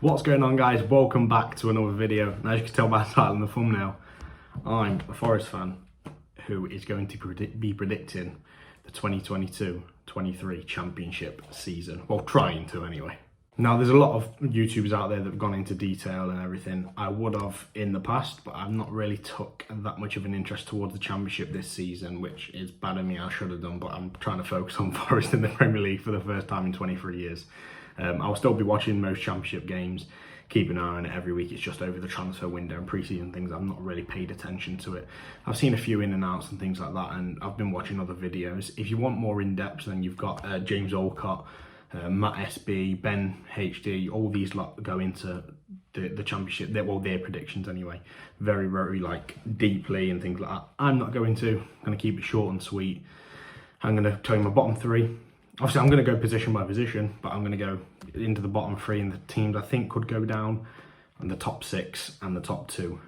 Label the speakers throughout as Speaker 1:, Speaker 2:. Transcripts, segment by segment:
Speaker 1: What's going on, guys? Welcome back to another video. As you can tell by the title and the thumbnail, I'm a Forest fan who is going to be predicting the 2022-23 championship season. Well, trying to anyway. Now, there's a lot of YouTubers out there that have gone into detail and everything. I would have in the past, but I've not really took that much of an interest towards the championship this season, which is bad of me. I should have done, but I'm trying to focus on Forest in the Premier League for the first time in 23 years. I'll still be watching most championship games, keep an eye on it every week. It's just over the transfer window and pre-season things, I've not really paid attention to it. I've seen a few in and outs and things like that, and I've been watching other videos. If you want more in-depth, then you've got James Olcott, Matt SB, Ben HD, all these lot go into the championship, their predictions anyway, very like deeply and things like that. I'm not going to. I'm going to keep it short and sweet. I'm going to tell you my bottom three. Obviously, I'm going to go position by position, but I'm going to go into the bottom three and the teams I think could go down, and the top six and the top two.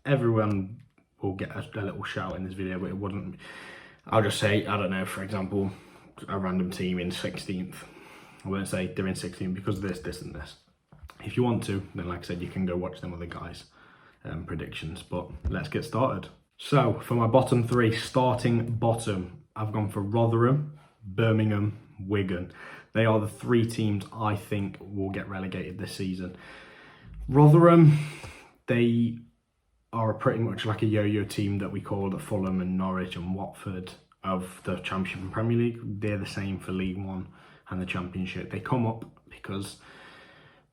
Speaker 1: Everyone will get a little shout in this video, but it wouldn't. I'll just say, I don't know, for example, a random team in 16th. I won't say they're in 16th because of this, and this. If you want to, then like I said, you can go watch them other guys' predictions, but let's get started. So, for my bottom three, starting bottom, I've gone for Rotherham, Birmingham, Wigan. They are the three teams I think will get relegated this season. Rotherham, they are pretty much like a yo-yo team that we call the Fulham and Norwich and Watford of the Championship and Premier League. They're the same for League One and the Championship. They come up because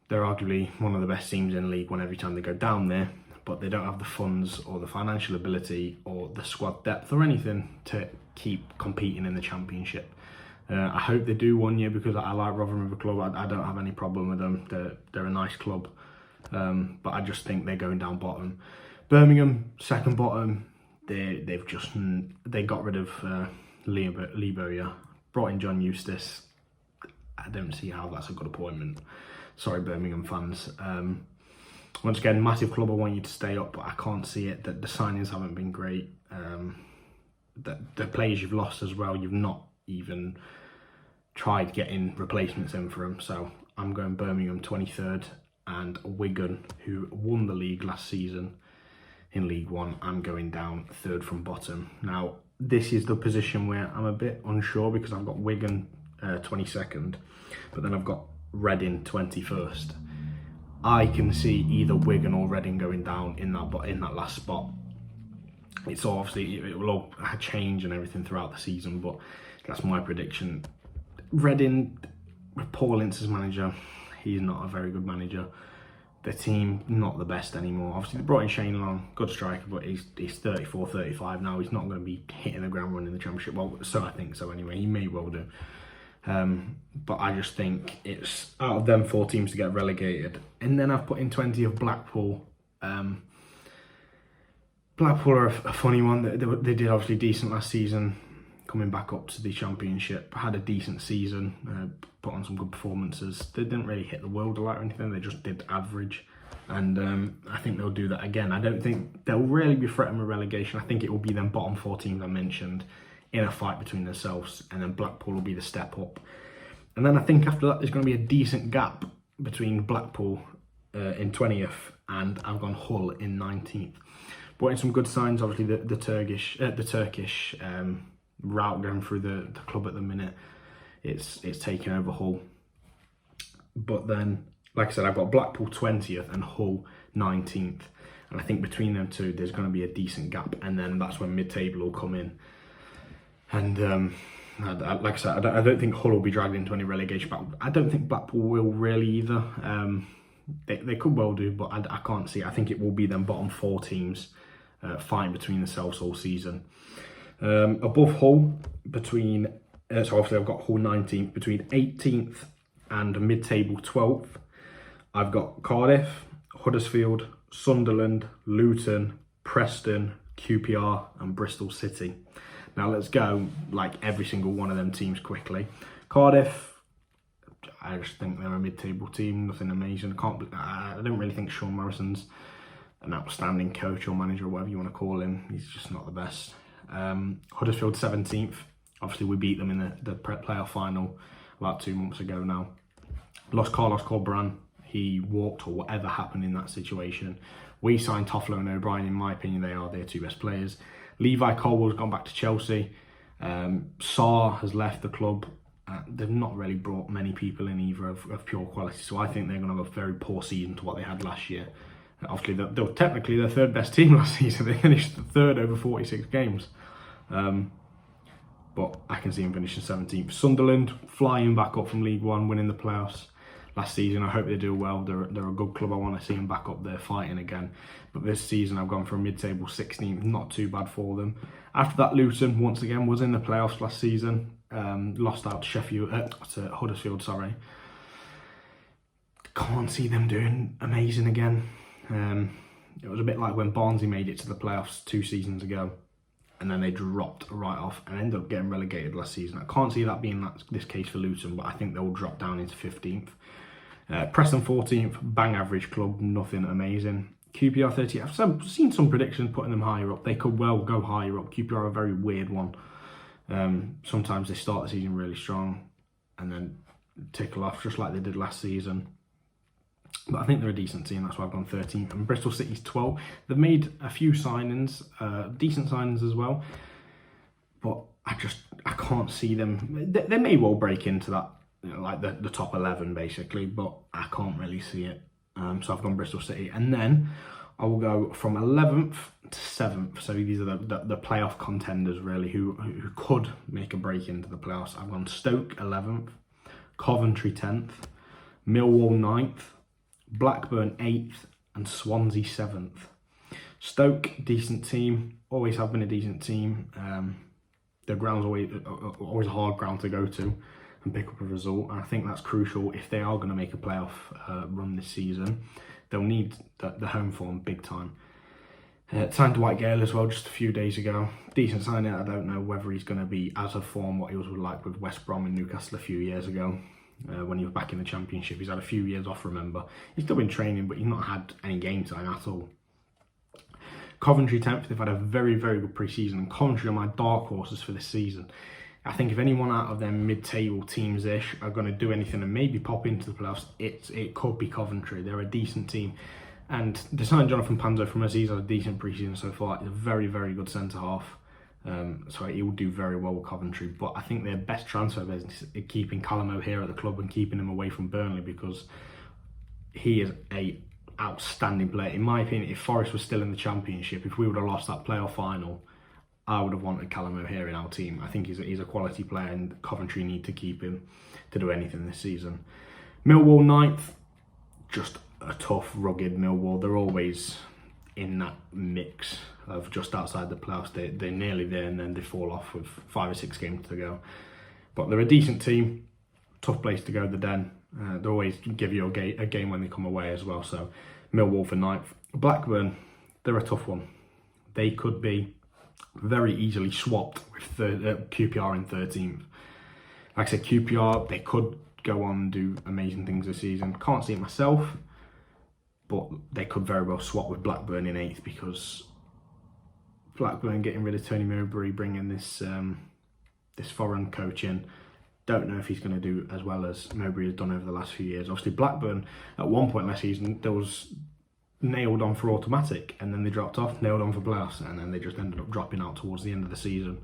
Speaker 1: they're arguably one of the best teams in League One every time they go down there, but they don't have the funds or the financial ability or the squad depth or anything to keep competing in the Championship. I hope they do one year because I like Rotherham as a club. I don't have any problem with them. They're a nice club, but I just think they're going down bottom. Birmingham, second bottom. They got rid of Lebo, brought in John Eustace. I don't see how that's a good appointment. Sorry, Birmingham fans. Once again, massive club. I want you to stay up, but I can't see it. The signings haven't been great. The players you've lost as well, you've not even tried getting replacements in for them. So I'm going Birmingham 23rd, and Wigan, who won the league last season in League One, I'm going down third from bottom. Now, this is the position where I'm a bit unsure because I've got Wigan 22nd, but then I've got Reading 21st. I can see either Wigan or Reading going down in that last spot. It's obviously, it will all change and everything throughout the season, but that's my prediction. Reading, with Paul Ince as manager, he's not a very good manager. The team, not the best anymore. Obviously, they brought in Shane Long, good striker, but he's 34, 35 now. He's not going to be hitting the ground running in the Championship. Well, so I think so anyway. He may well do. But I just think it's out of them four teams to get relegated. And then I've put in 20 of Blackpool. Blackpool are a funny one. They did obviously decent last season, coming back up to the Championship. Had a decent season, put on some good performances. They didn't really hit the world a lot or anything. They just did average. And I think they'll do that again. I don't think they'll really be threatened with relegation. I think it will be them bottom four teams I mentioned in a fight between themselves, and then Blackpool will be the step up. And then I think after that there's going to be a decent gap between Blackpool in 20th and I've gone Hull in 19th. Brought in some good signs, obviously the Turkish route going through the club at the minute. It's taken over Hull. But then, like I said, I've got Blackpool 20th and Hull 19th. And I think between them two there's going to be a decent gap, and then that's when Midtable will come in. And like I said, I don't think Hull will be dragged into any relegation battle. I don't think Blackpool will really either. They could well do, but I can't see it. I think it will be them bottom four teams fighting between themselves all season. Above Hull, so obviously I've got Hull 19th, between 18th and Midtable 12th. I've got Cardiff, Huddersfield, Sunderland, Luton, Preston, QPR and Bristol City. Now let's go like every single one of them teams quickly. Cardiff, I just think they're a mid-table team, nothing amazing. I don't really think Sean Morrison's an outstanding coach or manager or whatever you want to call him. He's just not the best. Huddersfield 17th. Obviously we beat them in the playoff final about 2 months ago now. Lost Carlos Corberán. He walked or whatever happened in that situation. We signed Toffolo and O'Brien. In my opinion, they are their two best players. Levi Colwell's gone back to Chelsea. Sarr has left the club. They've not really brought many people in either of pure quality, so I think they're going to have a very poor season to what they had last year. Obviously, they were technically their third best team last season. They finished third over 46 games. But I can see him finishing 17th. Sunderland, flying back up from League One, winning the playoffs last season. I hope they do well. They're a good club. I want to see them back up there fighting again. But this season, I've gone for a mid-table 16th. Not too bad for them. After that, Luton, once again, was in the playoffs last season. Lost out to Huddersfield, sorry. Can't see them doing amazing again. It was a bit like when Barnsley made it to the playoffs 2 seasons ago, and then they dropped right off and ended up getting relegated last season. I can't see that being this case for Luton, but I think they'll drop down into 15th. Preston 14th, bang average club, nothing amazing. QPR 30th, I've seen some predictions putting them higher up. They could well go higher up. QPR are a very weird one. Sometimes they start the season really strong and then tickle off just like they did last season. But I think they're a decent team, that's why I've gone 13th. And Bristol City's 12th. They've made a few signings, decent signings as well. But I can't see them. They may well break into that, like the top 11 basically, but I can't really see it. So I've gone Bristol City. And then I will go from 11th to 7th. So these are the playoff contenders really who could make a break into the playoffs. I've gone Stoke 11th, Coventry 10th, Millwall 9th, Blackburn 8th and Swansea 7th. Stoke, decent team, always have been a decent team. The ground's always a hard ground to go to and pick up a result. And I think that's crucial if they are going to make a playoff run this season. They'll need the home form big time. Signed Dwight Gale as well just a few days ago. Decent signing. I don't know whether he's going to be as of form what he was like with West Brom and Newcastle a few years ago. When he was back in the Championship. He's had a few years off, remember. He's still been training, but he's not had any game time at all. Coventry 10th, they've had a very, very good pre-season, and Coventry are my dark horses for this season. I think if anyone out of them mid-table teams-ish are going to do anything and maybe pop into the playoffs, it could be Coventry. They're a decent team. And they signed Jonathan Panzo from us. He's had a decent pre-season so far. He's a very, very good centre-half. So he will do very well with Coventry, but I think their best transfer business is keeping Callum O'Hare at the club and keeping him away from Burnley, because he is a outstanding player. In my opinion, if Forest was still in the Championship, if we would have lost that playoff final, I would have wanted Callum O'Hare in our team. I think he's a quality player and Coventry need to keep him to do anything this season. Millwall 9th, just a tough, rugged Millwall. They're always in that mix of just outside the playoffs. They're nearly there and then they fall off with 5 or 6 games to go. But they're a decent team, tough place to go, the Den. They always give you a game when they come away as well. So Millwall for 9th. Blackburn, they're a tough one. They could be very easily swapped with QPR in 13th. Like I said, QPR, they could go on and do amazing things this season. Can't see it myself, but they could very well swap with Blackburn in 8th, because Blackburn getting rid of Tony Mowbray, bringing this foreign coach in. Don't know if he's going to do as well as Mowbray has done over the last few years. Obviously, Blackburn, at one point last season, there was nailed on for automatic, and then they dropped off, nailed on for playoffs, and then they just ended up dropping out towards the end of the season.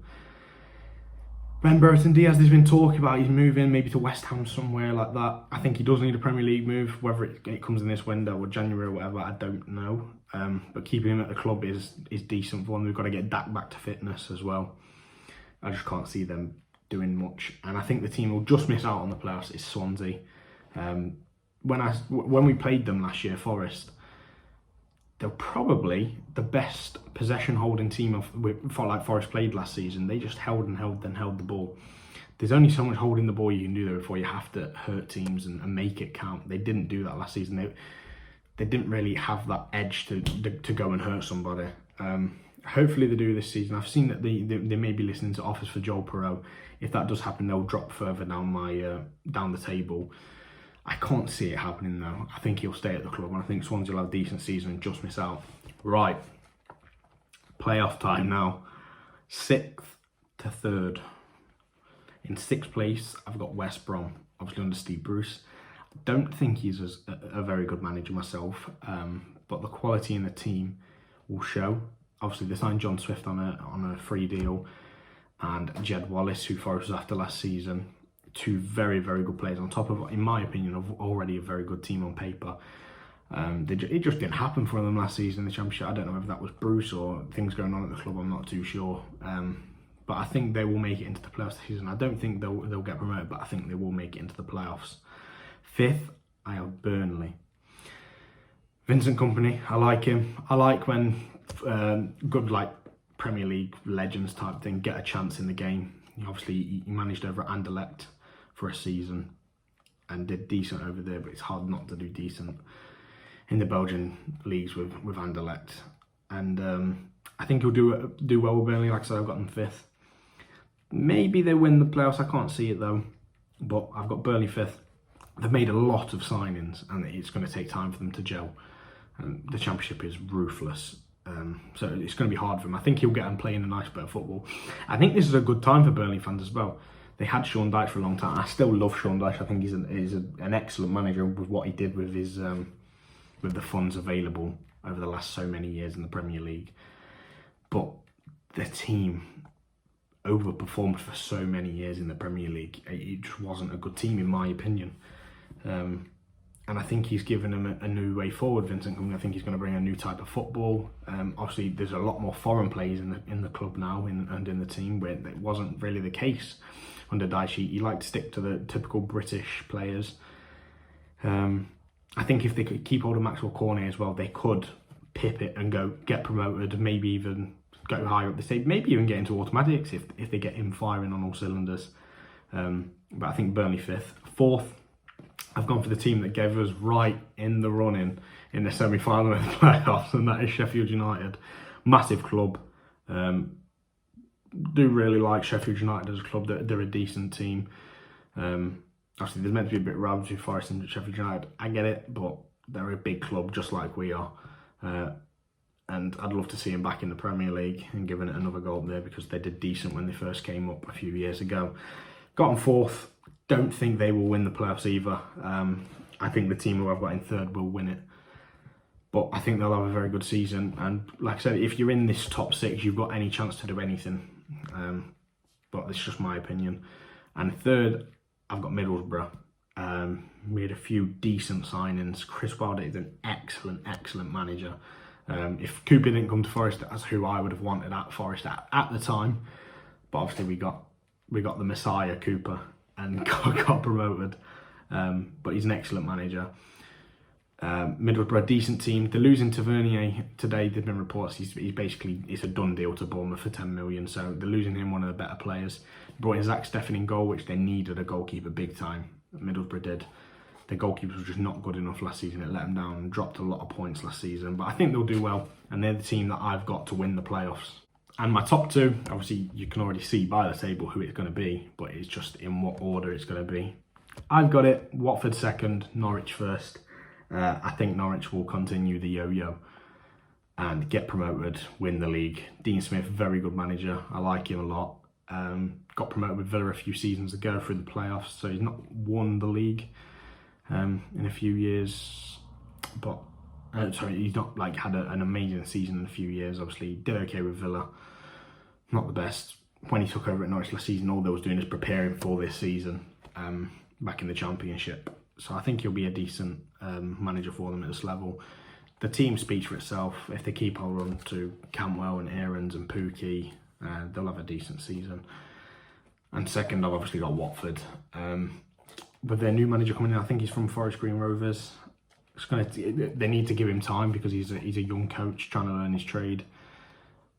Speaker 1: Ben Brereton Diaz, there's been talk about he's moving maybe to West Ham, somewhere like that. I think he does need a Premier League move, whether it comes in this window or January or whatever, I don't know. But keeping him at the club is decent for them. We've got to get Dak back to fitness as well. I just can't see them doing much. And I think the team will just miss out on the playoffs is Swansea. When we played them last year, Forest, they're probably the best possession holding team like Forest played last season. They just held the ball. There's only so much holding the ball you can do there before you have to hurt teams and make it count. They didn't do that last season. They didn't really have that edge to go and hurt somebody. Hopefully they do this season. I've seen that they may be listening to offers for Joel Perreault. If that does happen, they'll drop further down the table. I can't see it happening though. I think he'll stay at the club, and I think Swansea will have a decent season and just miss out. Right, playoff time now. 6th to 3rd. In 6th place, I've got West Brom, obviously under Steve Bruce. Don't think he's a very good manager myself, but the quality in the team will show. Obviously, they signed John Swift on a free deal, and Jed Wallace, who Forest was after last season. Two very, very good players on top of, in my opinion, of already a very good team on paper. It just didn't happen for them last season in the Championship. I don't know if that was Bruce or things going on at the club. I'm not too sure. But I think they will make it into the playoffs this season. I don't think they'll get promoted, but I think they will make it into the playoffs. 5th, I have Burnley. Vincent Kompany, I like him. I like when good like Premier League legends type thing get a chance in the game. Obviously, he managed over at Anderlecht for a season and did decent over there, but it's hard not to do decent in the Belgian leagues with Anderlecht. And I think he'll do well with Burnley. Like I said, I've got them 5th. Maybe they win the playoffs. I can't see it though, but I've got Burnley 5th. They've made a lot of signings, and it's going to take time for them to gel. And the Championship is ruthless, so it's going to be hard for him. I think he'll get and play in a nice bit of football. I think this is a good time for Burnley fans as well. They had Sean Dyche for a long time. I still love Sean Dyche. I think he's an excellent manager with what he did with his with the funds available over the last so many years in the Premier League. But the team overperformed for so many years in the Premier League. It just wasn't a good team, in my opinion. And I think he's given them a new way forward, Vincent Kompany. I think he's going to bring a new type of football. Obviously, there's a lot more foreign players in the club now and in the team, where it wasn't really the case under Dyche. He liked to stick to the typical British players. I think if they could keep hold of Maxwell Cornet as well, they could pip it and get promoted, maybe even go higher up the stage, maybe even get into automatics if they get him firing on all cylinders. But I think Burnley 5th. 4th, I've gone for the team that gave us right in the running in the semi-final of the playoffs, and that is Sheffield United. Massive club. Do really like Sheffield United as a club. They're a decent team. Obviously, there's meant to be a bit of rivalry between Forest and Sheffield United. I get it, but they're a big club just like we are. And I'd love to see them back in the Premier League and giving it another go up there, because they did decent when they first came up a few years ago. Got them 4th. Don't think they will win the playoffs either. I think the team who I've got in 3rd will win it. But I think they'll have a very good season. And like I said, if you're in this top 6, you've got any chance to do anything. But it's just my opinion. And 3rd, I've got Middlesbrough. Made a few decent signings. Chris Wilder is an excellent manager. If Cooper didn't come to Forest, that's who I would have wanted at Forest at the time. But obviously we got the Messiah Cooper and got promoted. But he's an excellent manager. Middlesbrough, decent team. They're losing Tavernier today. There've been reports he's basically, it's a done deal to Bournemouth for 10 million. So they're losing him, one of the better players. Brought in Zach Steffen in goal, which they needed a goalkeeper big time. Middlesbrough did. The goalkeepers were just not good enough last season. It let them down and dropped a lot of points last season. But I think they'll do well, and they're the team that I've got to win the playoffs. And my top 2, obviously you can already see by the table who it's going to be, but it's just in what order it's going to be. I've got it, Watford 2nd, Norwich 1st. I think Norwich will continue the yo-yo and get promoted, win the league. Dean Smith, very good manager. I like him a lot. Got promoted with Villa a few seasons ago through the playoffs, so he's not won the league in a few years, but he's not like had an amazing season in a few years. Obviously, he did okay with Villa, not the best. When he took over at Norwich last season, all they was doing is preparing for this season back in the Championship. So I think he'll be a decent manager for them at this level. The team speaks for itself. If they keep hold on to Cantwell and Aarons and Pookie, they'll have a decent season. And 2nd, I've obviously got Watford. With their new manager coming in, I think he's from Forest Green Rovers. They need to give him time, because he's a young coach trying to learn his trade.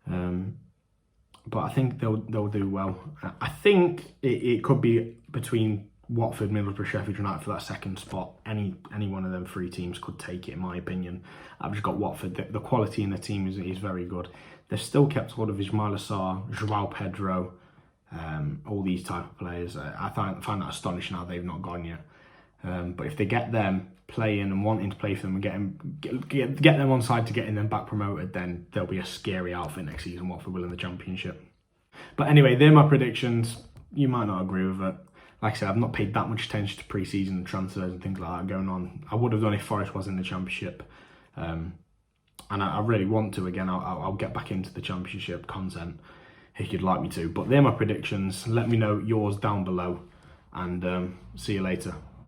Speaker 1: But I think they'll do well. I think it could be between Watford, Middlesbrough, Sheffield United for that 2nd spot. Any one of them 3 teams could take it, in my opinion. I've just got Watford. The quality in the team is very good. They've still kept hold of Ismail Assar, Joao Pedro, all these type of players. I find that astonishing how they've not gone yet. But if they get them playing and wanting to play for them and get them on side to getting them back promoted, then they'll be a scary outfit next season, Watford will in the Championship. But anyway, they're my predictions. You might not agree with it. like I said, I've not paid that much attention to pre-season and transfers and things like that going on. I would have done if Forest was in the Championship. And I really want to. Again, I'll get back into the Championship content if you'd like me to. But they're my predictions. Let me know yours down below, and see you later.